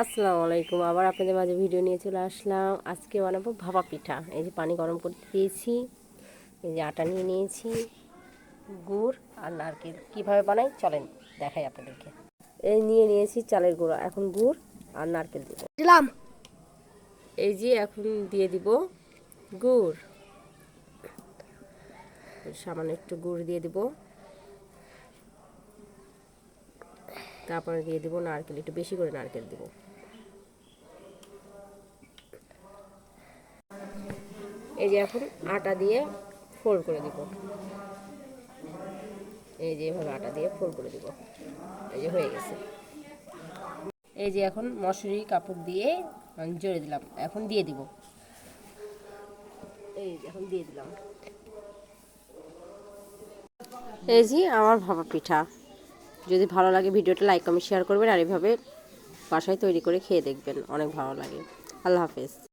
আসসালামু আলাইকুম। আবার আপনাদের মাঝে ভিডিও নিয়ে চলে আসলাম। আজকে বানাবো ভাপা পিঠা। এই যে পানি গরম করতে দিয়েছি, এই যে আটা নিয়ে নিয়েছি, গুড় আর নারকেল। কীভাবে বানাই চলেন দেখাই আপনাদেরকে। এই নিয়ে নিয়েছি চালের গুঁড়া, এখন গুড় আর নারকেল দিব দিলাম। এই যে এখন দিয়ে দিব গুড়, সামান্য একটু গুড় দিয়ে দিব, তারপরে দিয়ে দিব নারকেল, একটু বেশি করে নারকেল দিব। এই যে এখন আটা দিয়ে ফোল্ড করে দিব, এই যে এভাবে আটা দিয়ে ফোল্ড করে দিব। এই যে হয়ে গেছে। এই যে এখন মশারি কাপড় দিয়ে জড়িয়ে দিলাম, এখন দিয়ে দিব। এই যে এখন দিয়ে দিলাম। এই যে আমার ভাপা পিঠা। যদি ভালো লাগে ভিডিওটা লাইক কমেন্ট শেয়ার করবেন, আর এভাবে বাসায় তৈরি করে খেয়ে দেখবেন, অনেক ভালো লাগে। আল্লাহ হাফেজ।